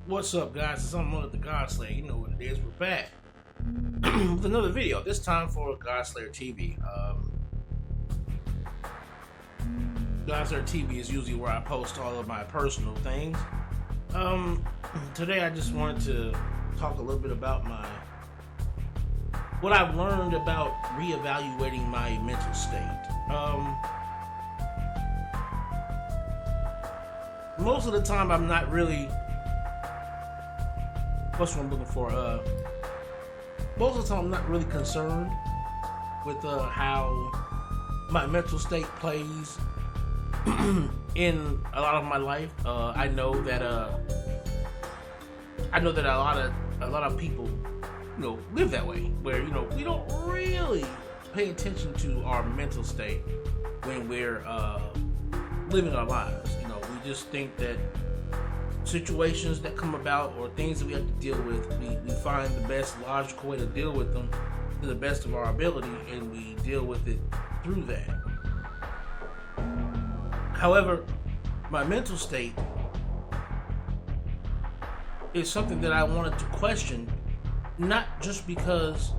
What's up, guys? It's Amon with the Godslayer. You know what it is. We're back with another video. This time for GodslayerTV. GodslayerTV is usually where I post all of my personal things. Today I just wanted to talk a little bit about what I've learned about reevaluating my mental state. Most of the time I'm not really. What's what I'm looking for? Most of the time I'm not really concerned with how my mental state plays in a lot of my life. I know that a lot of people, live that way, where we don't really pay attention to our mental state when we're living our lives. We just think that situations that come about or things that we have to deal with, we find the best logical way to deal with them to the best of our ability, and we deal with it through that. However, my mental state is something that I wanted to question, not just because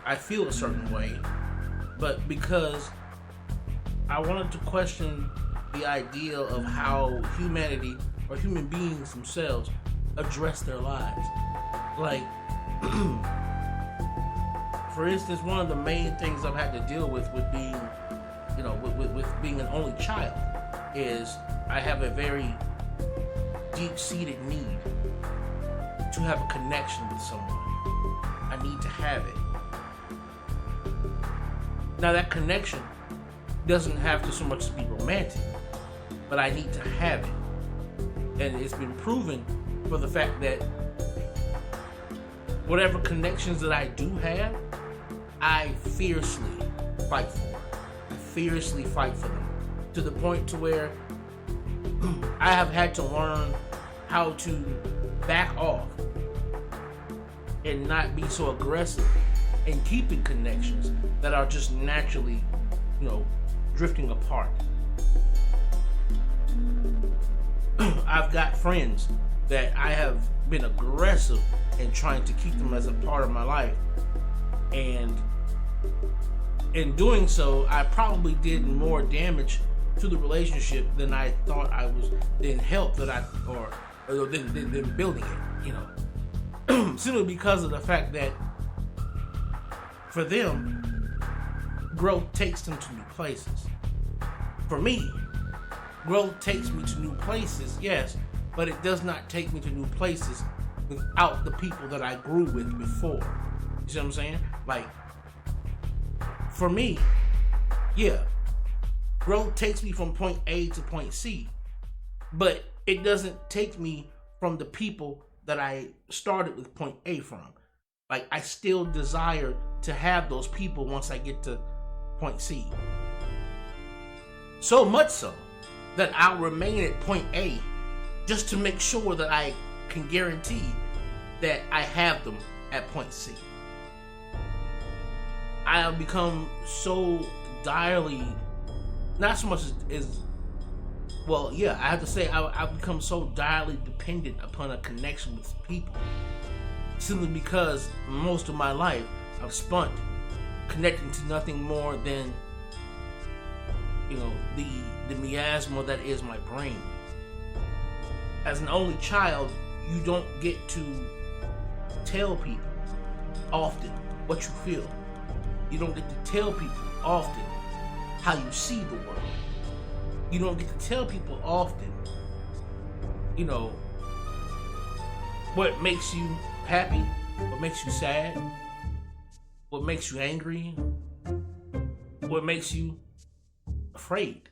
I feel a certain way, but because I wanted to question the idea of how humanity or human beings themselves address their lives. Like, for instance, one of the main things I've had to deal with being, with being an only child is I have a very deep-seated need to have a connection with someone. I need to have it. Now that connection doesn't have to so much be romantic, but I need to have it. And it's been proven for the fact that whatever connections that I do have, I fiercely fight for. I fiercely fight for them, to the point to where I have had to learn how to back off and not be so aggressive in keeping connections that are just naturally, drifting apart. I've got friends that I have been aggressive in trying to keep them as a part of my life, and in doing so, I probably did more damage to the relationship than I thought I was, than help that than building it. Simply because of the fact that for them, growth takes them to new places. For me, growth takes me to new places, yes, but it does not take me to new places without the people that I grew with before. You see what I'm saying? Like, for me, yeah, growth takes me from point A to point C, but it doesn't take me from the people that I started with point A from. Like, I still desire to have those people once I get to point C. So much so that I'll remain at point A just to make sure that I can guarantee that I have them at point C. I have become so direly, not so much I have to say I've become so direly dependent upon a connection with people, simply because most of my life I've spent connecting to nothing more than the miasma that is my brain. As an only child, you don't get to tell people often what you feel. You don't get to tell people often how you see the world. You don't get to tell people often, what makes you happy, what makes you sad, what makes you angry, what makes you afraid.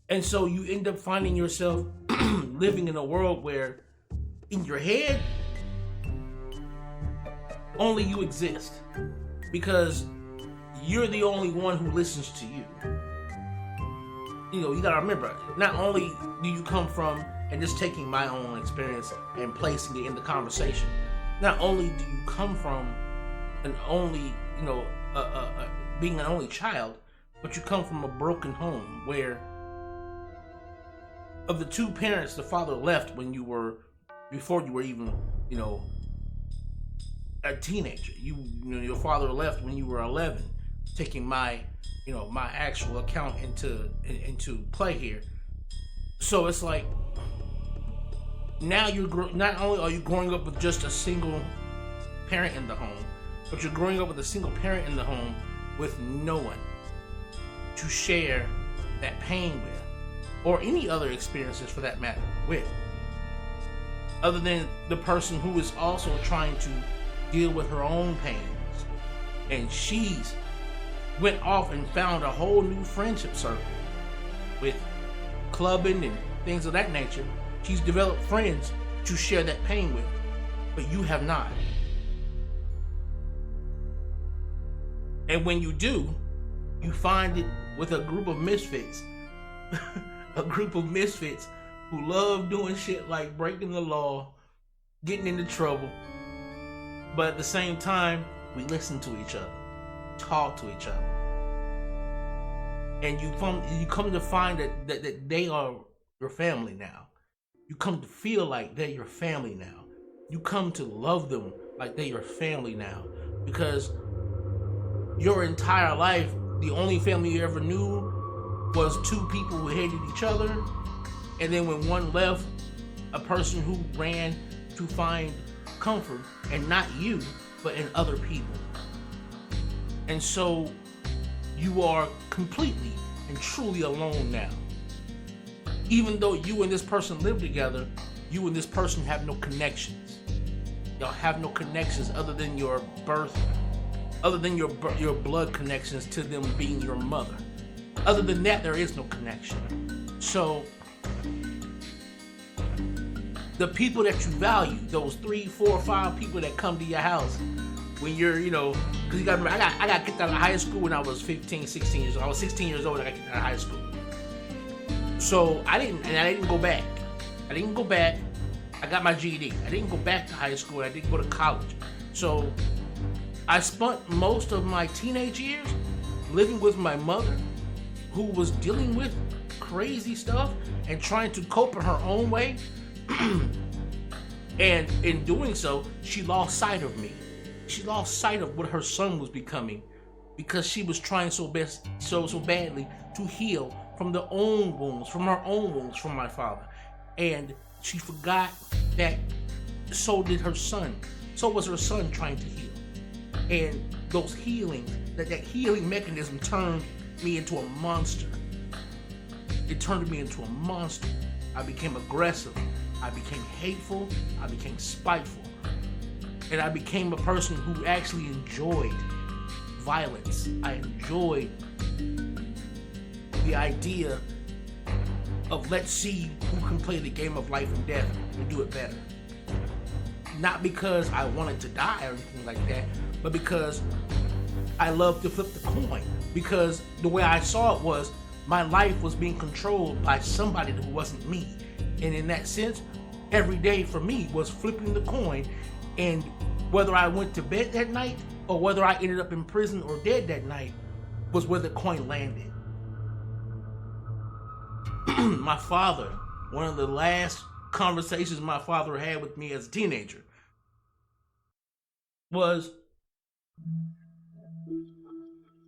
And so you end up finding yourself living in a world where in your head only you exist, because you're the only one who listens to you. You gotta remember, not only do you come from, and just taking my own experience and placing it in the conversation, not only do you come from an only, being an only child, but you come from a broken home where of the two parents, the father left before you were even, a teenager. Your father left when you were 11, taking my actual account into play here. So it's like, now not only are you growing up with just a single parent in the home, but you're growing up with a single parent in the home with no one to share that pain with, or any other experiences for that matter with, other than the person who is also trying to deal with her own pains. And she's went off and found a whole new friendship circle with clubbing and things of that nature. She's developed friends to share that pain with, but you have not. And when you do, you find it with a group of misfits. A group of misfits who love doing shit like breaking the law, getting into trouble, but at the same time, we listen to each other, talk to each other. And you come to find that they are your family now. You come to feel like they're your family now. You come to love them like they're your family now. Because your entire life, the only family you ever knew was two people who hated each other. And then when one left, a person who ran to find comfort, and not you, but in other people. And so you are completely and truly alone now. Even though you and this person live together, you and this person have no connections. Y'all have no connections other than your birth, other than your blood connections to them being your mother. Other than that, there is no connection. So the people that you value, those 3, 4, 5 people that come to your house when you're, because you got to remember, I got kicked out of high school when I was 15, 16 years old. I was 16 years old and I got kicked out of high school. So I didn't go back. I got my GED. I didn't go back to high school. I didn't go to college. So I spent most of my teenage years living with my mother, who was dealing with crazy stuff and trying to cope in her own way. And in doing so, she lost sight of me. She lost sight of what her son was becoming, because she was trying so badly to heal from her own wounds from my father. And she forgot that so did her son. So was her son trying to heal. And those healings, that healing mechanism turned me into a monster. It turned me into a monster. I became aggressive. I became hateful. I became spiteful. And I became a person who actually enjoyed violence. I enjoyed the idea of, let's see who can play the game of life and death and do it better. Not because I wanted to die or anything like that, but because I loved to flip the coin. Because the way I saw it was, my life was being controlled by somebody who wasn't me. And in that sense, every day for me was flipping the coin. And whether I went to bed that night or whether I ended up in prison or dead that night was where the coin landed. My father, one of the last conversations my father had with me as a teenager was,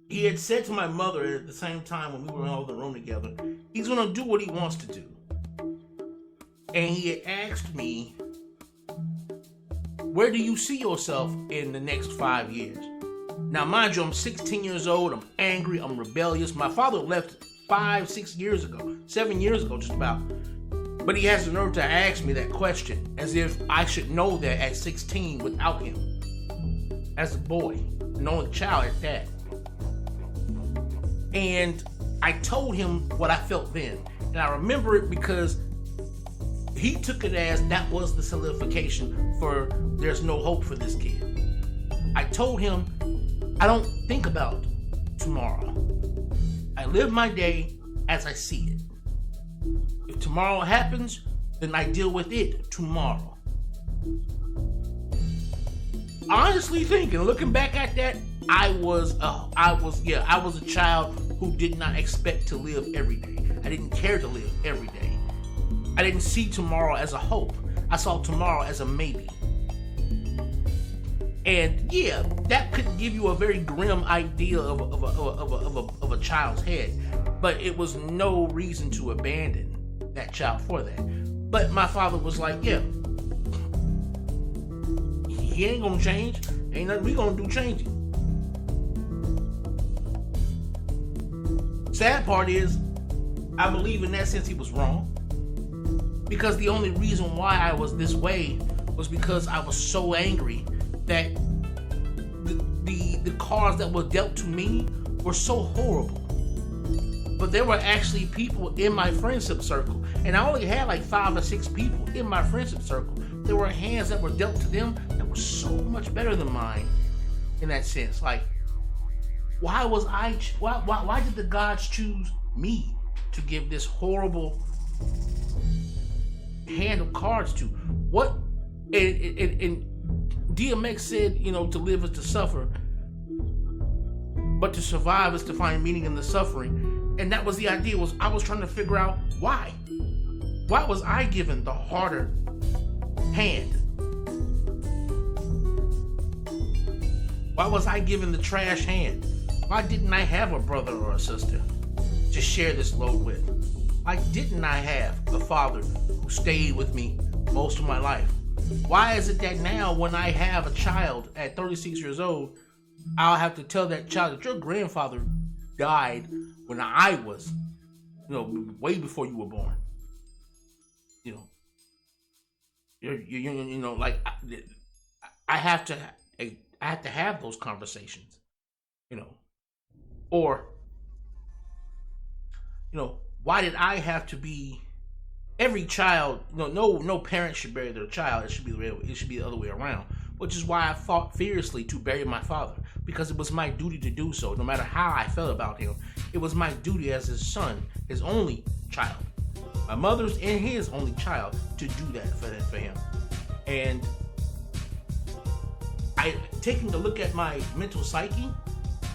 he had said to my mother at the same time when we were all in the room together, he's going to do what he wants to do. And he had asked me, where do you see yourself in the next 5 years? Now, mind you, I'm 16 years old. I'm angry. I'm rebellious. My father left 7 years ago, just about. But he has the nerve to ask me that question as if I should know that at 16 without him. As a boy, an only child at that. And I told him what I felt then. And I remember it because he took it as that was the solidification for there's no hope for this kid. I told him, I don't think about tomorrow. I live my day as I see it. If tomorrow happens, then I deal with it tomorrow. Honestly thinking, looking back at that, I was a child who did not expect to live every day. I didn't care to live every day. I didn't see tomorrow as a hope. I saw tomorrow as a maybe. And yeah, that could give you a very grim idea of a child's head, but it was no reason to abandon that child for that. But my father was like, yeah, he ain't gonna change. Ain't nothing we gonna do changing. Sad part is, I believe in that sense he was wrong. Because the only reason why I was this way was because I was so angry that the cards that were dealt to me were so horrible. But there were actually people in my friendship circle, and I only had like 5 or 6 people in my friendship circle. There were hands that were dealt to them that were so much better than mine in that sense. Like, why did the gods choose me to give this horrible hand of cards to? What? And DMX said, you know, to live is to suffer, but to survive is to find meaning in the suffering. And that was the idea. Was I was trying to figure out why. Why was I given the harder hand? Why was I given the trash hand? Why didn't I have a brother or a sister to share this load with? Why didn't I have a father who stayed with me most of my life? Why is it that now when I have a child at 36 years old, I'll have to tell that child that your grandfather died when I was, you know, way before you were born? You know, you know, like I have to have those conversations, you know, or, you know, why did I have to be? Every child, no parent should bury their child. It should be the other way around. Which is why I fought fiercely to bury my father, because it was my duty to do so. No matter how I felt about him, it was my duty as his son, his only child, my mother's and his only child, to do that for him. And taking a look at my mental psyche,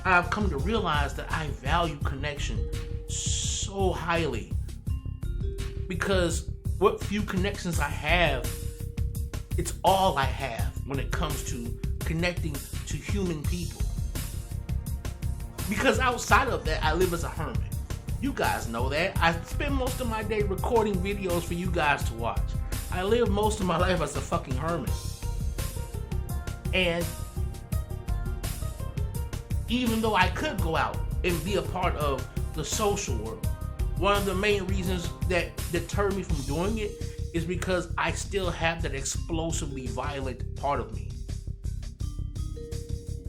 I've come to realize that I value connection so highly. Because what few connections I have, it's all I have when it comes to connecting to human people. Because outside of that, I live as a hermit. You guys know that. I spend most of my day recording videos for you guys to watch. I live most of my life as a fucking hermit. And even though I could go out and be a part of the social world, one of the main reasons that deter me from doing it is because I still have that explosively violent part of me.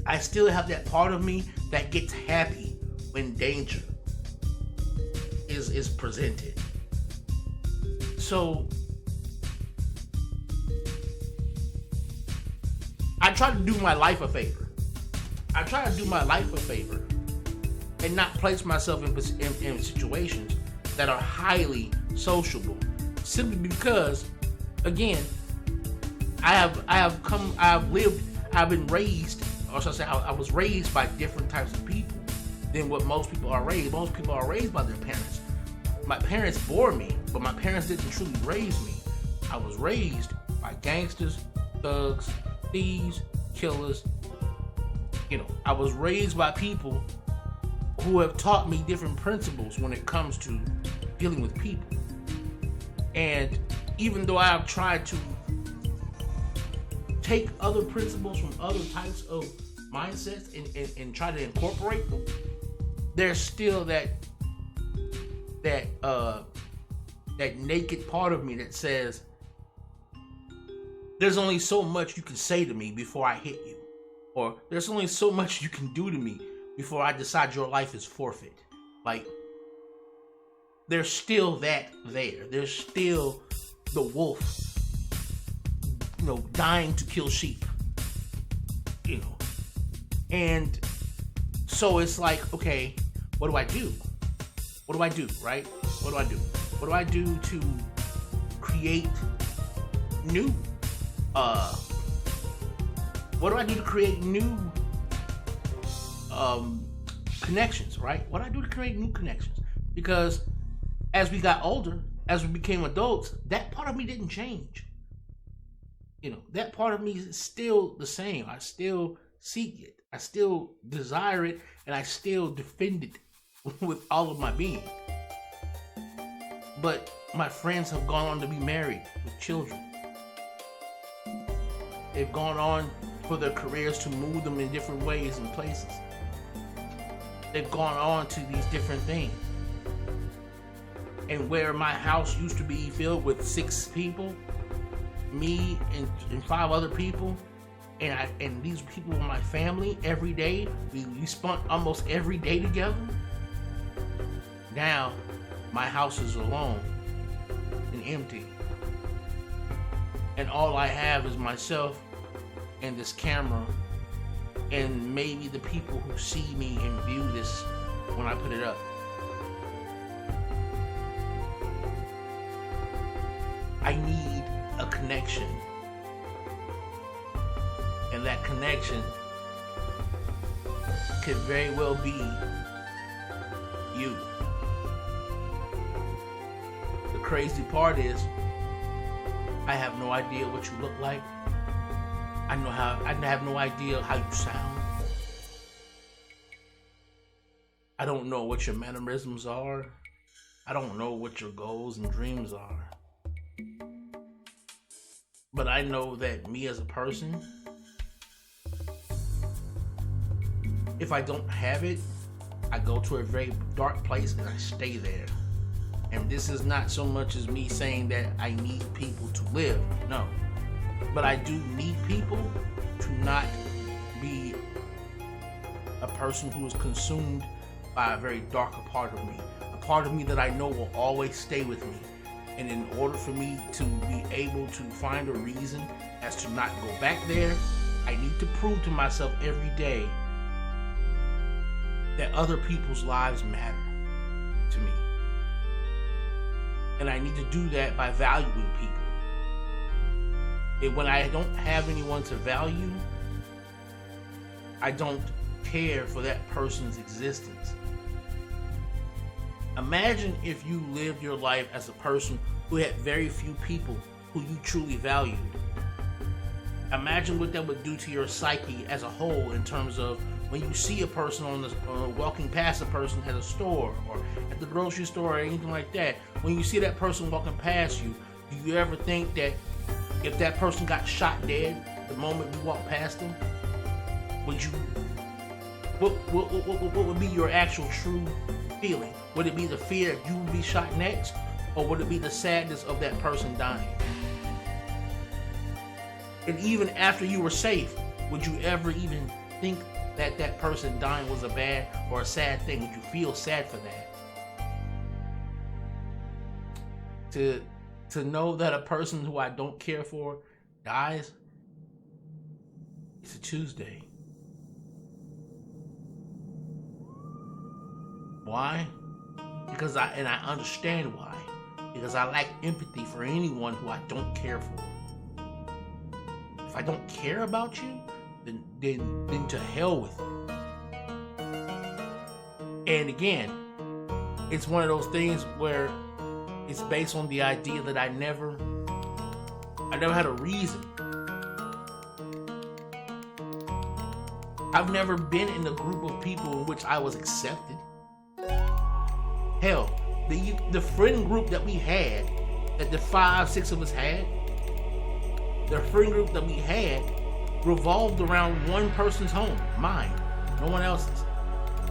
I still have that part of me that gets happy when danger is presented. So I try to do my life a favor. And not place myself in situations that are highly sociable, simply because, again, I've been raised, or should I say, I was raised by different types of people than what most people are raised. Most people are raised by their parents. My parents bore me, but my parents didn't truly raise me. I was raised by gangsters, thugs, thieves, killers. You know, I was raised by people who have taught me different principles when it comes to dealing with people. And even though I have tried to take other principles from other types of mindsets and try to incorporate them, there's still that naked part of me that says, there's only so much you can say to me before I hit you. Or there's only so much you can do to me before I decide your life is forfeit. Like, there's still that there. There's still the wolf, you know, dying to kill sheep, you know. And so it's like, okay, what do I do? What do I do, right? What do I do? What do I do to create new, what do I do to create new connections, right? What do I do to create new connections? Because as we got older, as we became adults, that part of me didn't change. That part of me is still the same. I still seek it. I still desire it, and I still defend it with all of my being. But my friends have gone on to be married with children. They've gone on for their careers to move them in different ways and places. They've gone on to these different things. And where my house used to be filled with 6 people, me and 5 other people, and these people were my family every day. We spent almost every day together. Now, my house is alone and empty. And all I have is myself and this camera and maybe the people who see me and view this when I put it up. I need a connection. And that connection could very well be you. The crazy part is, I have no idea what you look like. I have no idea how you sound. I don't know what your mannerisms are. I don't know what your goals and dreams are. But I know that me as a person, if I don't have it, I go to a very dark place and I stay there. And this is not so much as me saying that I need people to live, no. But I do need people to not be a person who is consumed by a very darker part of me. A part of me that I know will always stay with me. And in order for me to be able to find a reason as to not go back there, I need to prove to myself every day that other people's lives matter to me. And I need to do that by valuing people. And when I don't have anyone to value, I don't care for that person's existence. Imagine if you lived your life as a person who had very few people who you truly valued. Imagine what that would do to your psyche as a whole, in terms of when you see a person walking past a person at a store or at the grocery store or anything like that. When you see that person walking past you, do you ever think that if that person got shot dead the moment you walked past them, what would be your actual true feeling? Would it be the fear that you would be shot next, or would it be the sadness of that person dying? And even after you were safe, would you ever even think that that person dying was a bad or a sad thing? Would you feel sad for that? To know that a person who I don't care for dies, it's a Tuesday. Why? Because I understand why. Because I lack empathy for anyone who I don't care for. If I don't care about you, then to hell with you. And again, it's one of those things where it's based on the idea that I never had a reason. I've never been in a group of people in which I was accepted. Hell, the friend group that we had, that the 5-6 of us had, the friend group that we had revolved around one person's home, mine, no one else's.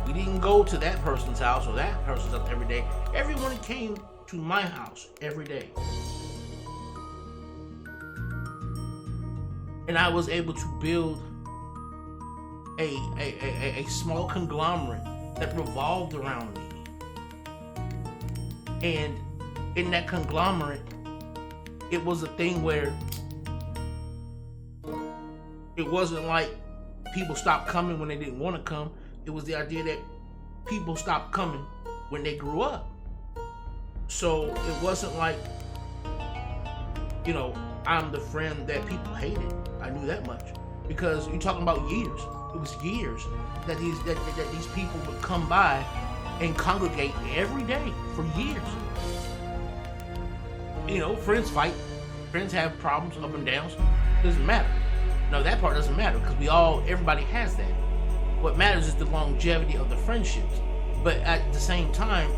We didn't go to that person's house or that person's house every day. Everyone came to my house every day. And I was able to build a small conglomerate that revolved around me. And in that conglomerate, it was a thing where it wasn't like people stopped coming when they didn't want to come. It was the idea that people stopped coming when they grew up. So it wasn't like, I'm the friend that people hated. I knew that much. Because you're talking about years. It was years that these people would come by and congregate every day for years. You know, friends fight. Friends have problems, up and downs. Doesn't matter. No, that part doesn't matter because everybody has that. What matters is the longevity of the friendships. But at the same time,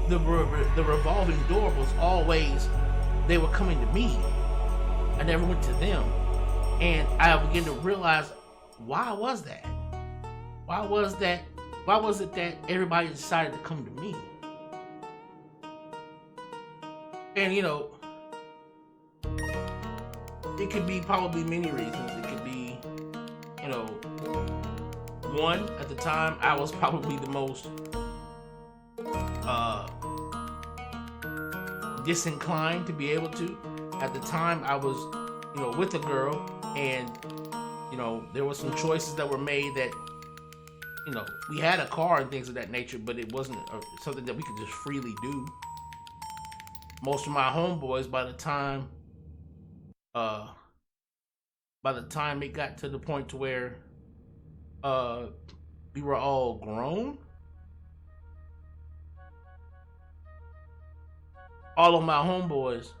the revolving door was always, they were coming to me. I never went to them. And I began to realize, why was that? Why was it that everybody decided to come to me? And you know, it could be probably many reasons. It could be, you know, one, at the time, I was probably the most disinclined to be able to. At the time, I was, you know, with a girl, and, you know, there were some choices that were made that, you know, we had a car and things of that nature, but it wasn't something that we could just freely do. Most of my homeboys, by the time it got to the point to where we were all grown, all of my homeboys,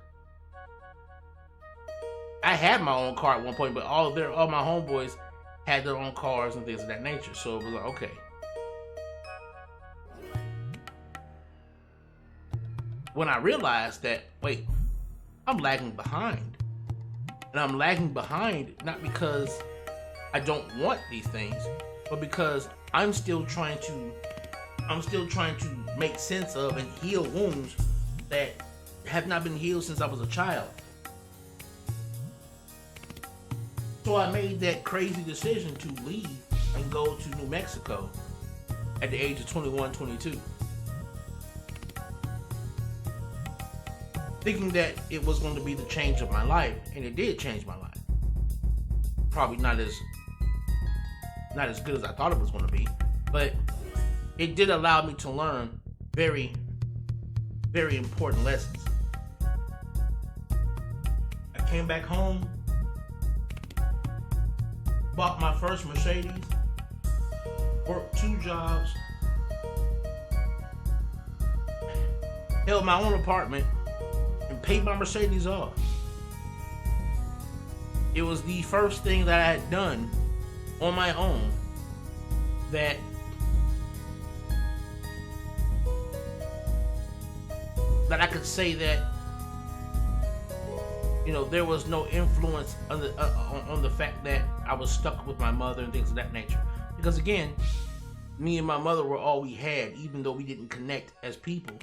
I had my own car at one point, but all my homeboys had their own cars and things of that nature. So it was like, okay. When I realized that, wait, I'm lagging behind. And I'm lagging behind not because I don't want these things, but because I'm still trying to make sense of and heal wounds that have not been healed since I was a child. So I made that crazy decision to leave and go to New Mexico at the age of 21, 22. Thinking that it was going to be the change of my life, and it did change my life. Probably not as good as I thought it was going to be, but it did allow me to learn very, very important lessons. I came back home, bought my first Mercedes, worked 2 jobs, held my own apartment, and paid my Mercedes off. It was the first thing that I had done on my own that I could say that, you know, there was no influence on the fact that I was stuck with my mother and things of that nature. Because again, me and my mother were all we had, even though we didn't connect as people.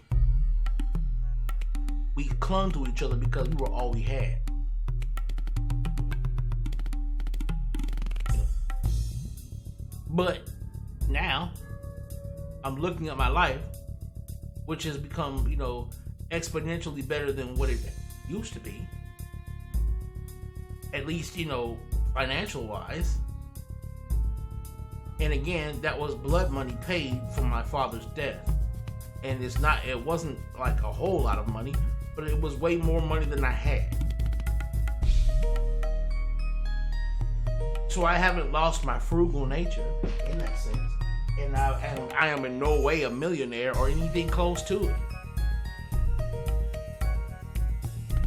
We clung to each other because we were all we had. But now, I'm looking at my life, which has become, you know, exponentially better than what it used to be. At least, you know, financial wise. And again, that was blood money paid from my father's death. And it wasn't like a whole lot of money, but it was way more money than I had. So I haven't lost my frugal nature in that sense. And I am in no way a millionaire or anything close to it.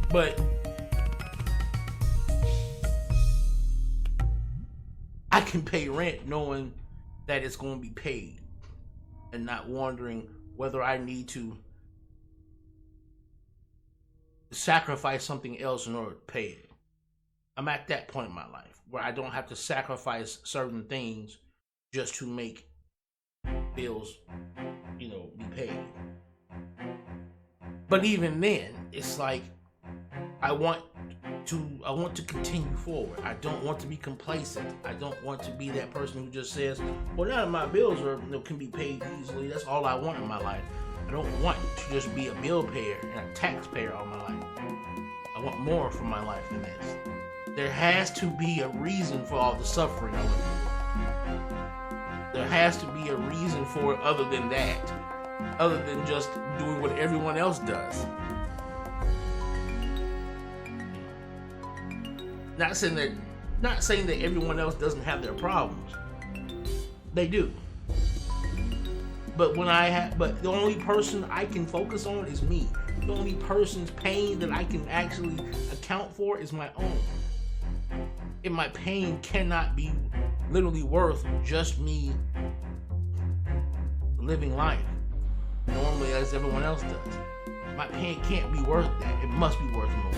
But I can pay rent knowing that it's going to be paid and not wondering whether I need to sacrifice something else in order to pay it. I'm at that point in my life where I don't have to sacrifice certain things just to make bills, you know, be paid. But even then, it's like I want to continue forward. I don't want to be complacent. I don't want to be that person who just says, well, none of my bills can be paid easily. That's all I want in my life. I don't want to just be a bill payer and a taxpayer all my life. I want more from my life than this. There has to be a reason for all the suffering I went through. There has to be a reason for it other than that. Other than just doing what everyone else does. Not saying that everyone else doesn't have their problems. They do. but the only person I can focus on is me. The only person's pain that I can actually account for is my own. And my pain cannot be literally worth just me living life normally as everyone else does. My pain can't be worth that. It must be worth more.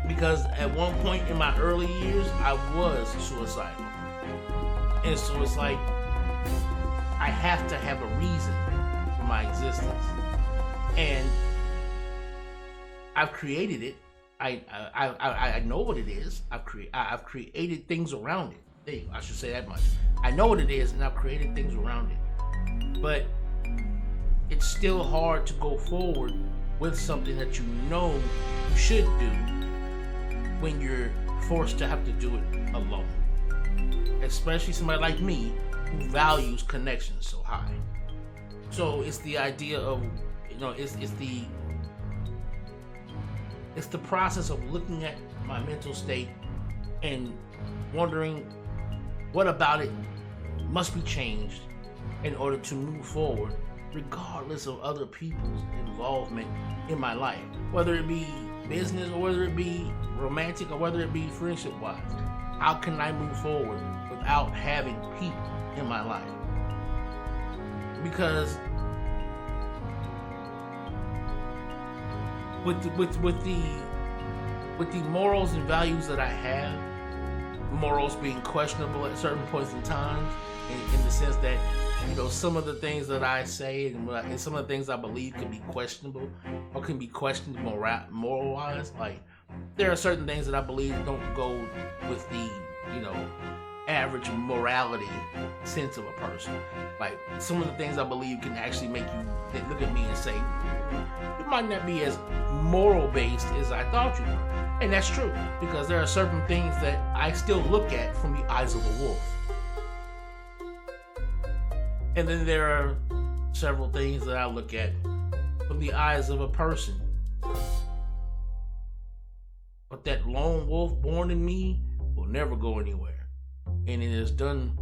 Because at one point in my early years, I was suicidal. And so it's like, I have to have a reason for my existence. And I've created it. I know what it is. I've created things around it. I should say that much. I know what it is, and I've created things around it. But it's still hard to go forward with something that you know you should do when you're forced to have to do it alone. Especially somebody like me who values connection so high. So it's the idea of, it's the process of looking at my mental state and wondering what about it must be changed in order to move forward, regardless of other people's involvement in my life, whether it be business or whether it be romantic or whether it be friendship-wise. How can I move forward without having people in my life? Because with the morals and values that I have, morals being questionable at certain points in time, in the sense that, some of the things that I say and some of the things I believe can be questionable or can be questioned moral-wise. Like, there are certain things that I believe don't go with the, average morality sense of a person. Like, some of the things I believe can actually make you look at me and say, you might not be as moral-based as I thought you were. And that's true, because there are certain things that I still look at from the eyes of a wolf. And then there are several things that I look at from the eyes of a person. But that lone wolf born in me will never go anywhere. And it has done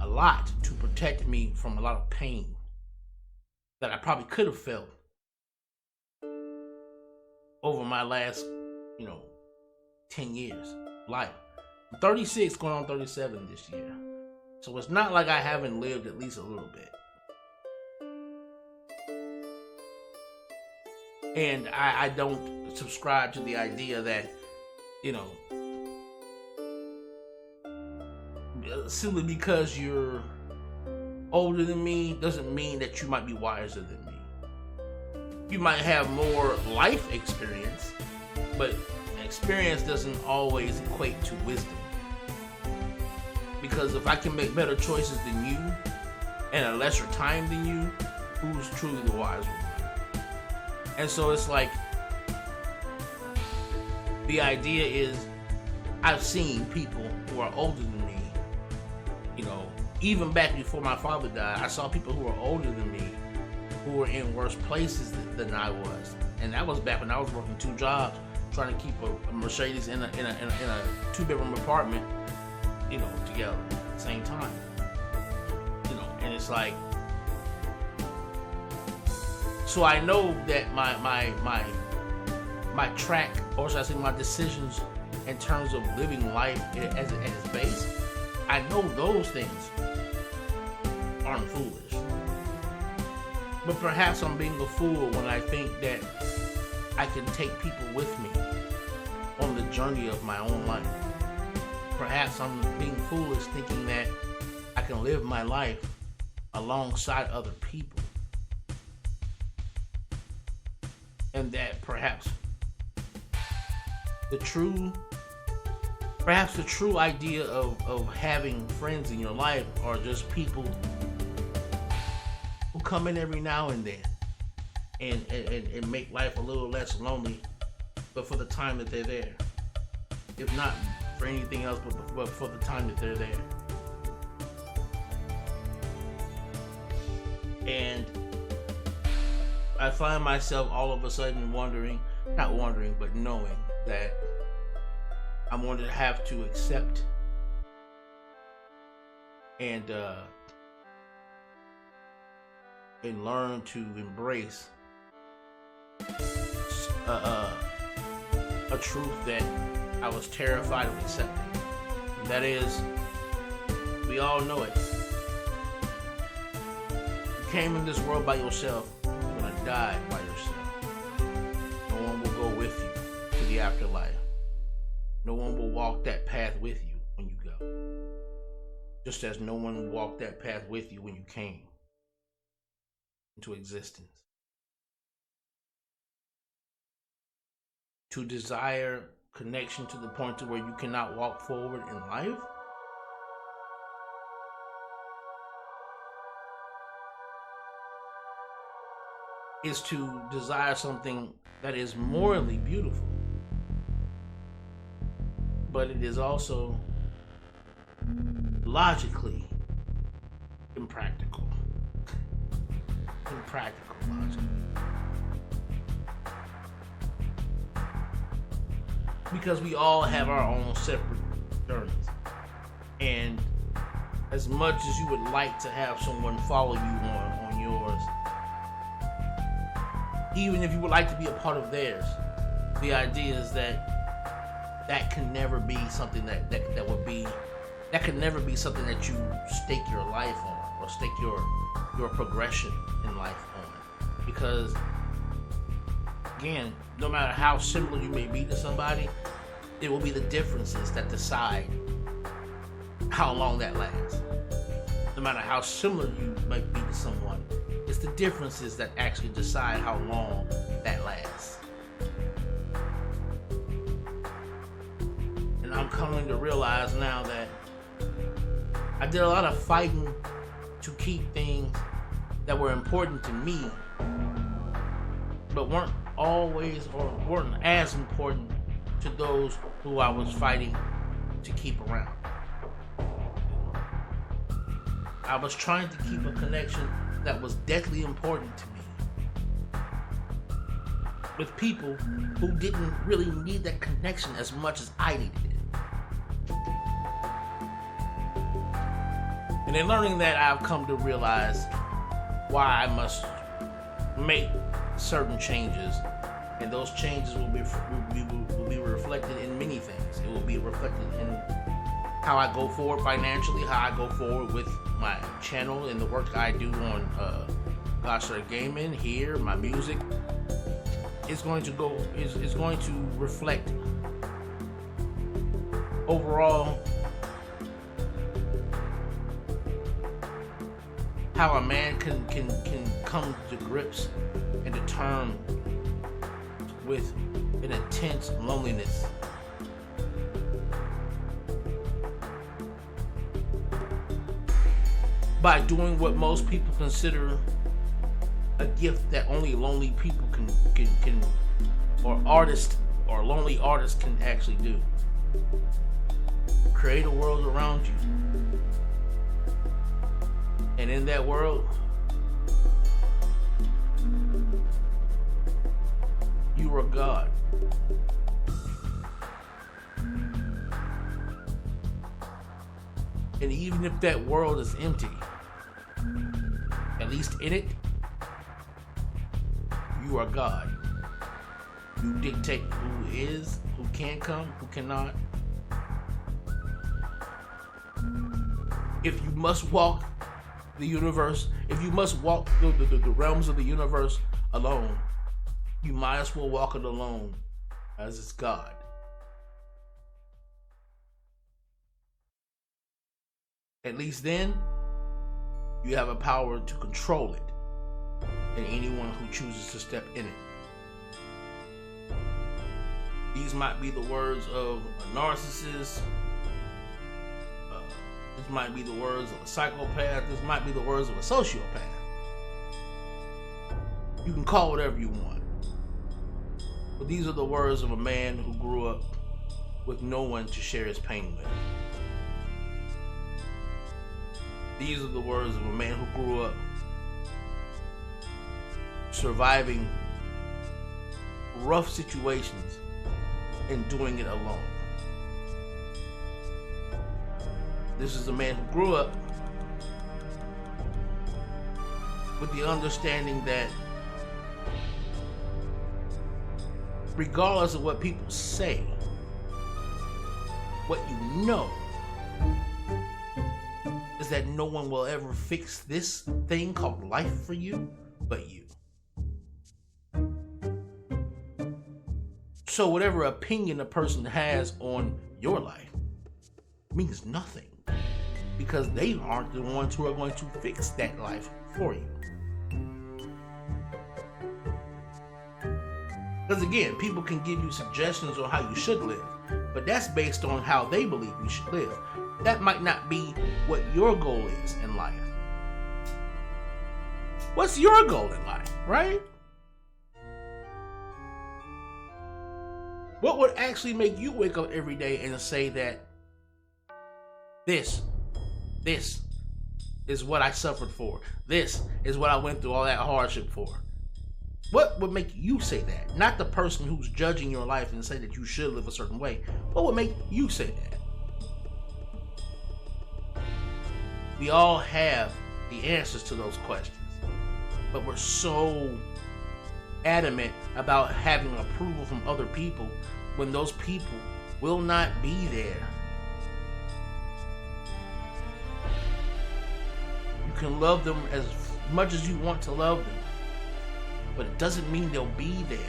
a lot to protect me from a lot of pain that I probably could have felt over my last, 10 years of life. I'm 36, going on 37 this year. So it's not like I haven't lived at least a little bit. And I don't subscribe to the idea that, simply because you're older than me doesn't mean that you might be wiser than me. You might have more life experience, but experience doesn't always equate to wisdom. Because if I can make better choices than you and a lesser time than you, who's truly the wise one? And so it's like, the idea is, I've seen people who are older than me, even back before my father died, I saw people who were older than me who were in worse places than I was. And that was back when I was working 2 jobs, trying to keep a Mercedes in a 2-bedroom apartment, together at the same time. And it's like, so I know that my track, or should I say my decisions in terms of living life as its base, I know those things aren't foolish. But perhaps I'm being a fool when I think that I can take people with me on the journey of my own life. Perhaps I'm being foolish thinking that I can live my life alongside other people. And that perhaps the true idea of having friends in your life are just people who come in every now and then and make life a little less lonely, but for the time that they're there. If not for anything else, but for the time that they're there. And I find myself all of a sudden knowing that I'm going to have to accept and and learn to embrace a truth that I was terrified of accepting. And that is, we all know it. You came in this world by yourself, you're gonna die by yourself. No one will go with you to the afterlife. No one will walk that path with you when you go. Just as no one will walk that path with you when you came into existence. To desire connection to the point to where you cannot walk forward in life, is to desire something that is morally beautiful, but it is also logically impractical. Impractical logically. Because we all have our own separate journeys. And as much as you would like to have someone follow you on yours, even if you would like to be a part of theirs, the idea is that can never be something that can never be something that you stake your life on, or stake your progression in life on. Because again, no matter how similar you may be to somebody, it will be the differences that decide how long that lasts. No matter how similar you might be to someone, it's the differences that actually decide how long that lasts. And I'm coming to realize now that I did a lot of fighting to keep things that were important to me, but weren't always or weren't as important to those who I was fighting to keep around. I was trying to keep a connection that was deathly important to me with people who didn't really need that connection as much as I needed it. And in learning that, I've come to realize why I must make certain changes, and those changes will be reflected in many things. It will be reflected in how I go forward financially, how I go forward with my channel and the work I do on Godslayer Gaming here, my music. It's going to reflect overall how a man can come to grips and to terms with an intense loneliness. By doing what most people consider a gift that only lonely people can or artists or lonely artists can actually do. Create a world around you. And in that world, you are God. And even if that world is empty, at least in it, you are God. You dictate who is, who can come, who cannot. If you must walk the universe, if you must walk the realms of the universe alone, you might as well walk it alone as it's God. At least then, you have a power to control it and anyone who chooses to step in it. These might be the words of a narcissist. This might be the words of a psychopath. This might be the words of a sociopath. You can call whatever you want. But these are the words of a man who grew up with no one to share his pain with. These are the words of a man who grew up surviving rough situations and doing it alone. This is a man who grew up with the understanding that regardless of what people say, what you know is that no one will ever fix this thing called life for you but you. So whatever opinion a person has on your life means nothing, because they aren't the ones who are going to fix that life for you. Because again, people can give you suggestions on how you should live, but that's based on how they believe you should live. That might not be what your goal is in life. What's your goal in life, right? What would actually make you wake up every day and say that this is what I suffered for. This is what I went through all that hardship for. What would make you say that? Not the person who's judging your life and say that you should live a certain way. What would make you say that? We all have the answers to those questions, but we're so adamant about having approval from other people when those people will not be there. You can love them as much as you want to love them, but it doesn't mean they'll be there.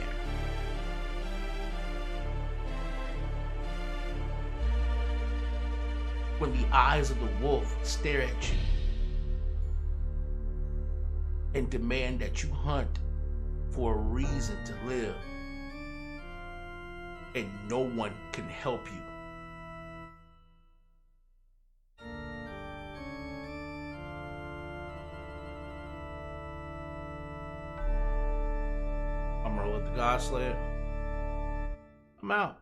When the eyes of the wolf stare at you and demand that you hunt for a reason to live, and no one can help you. I'm Amon-Rellik the Godslayer. I'm out.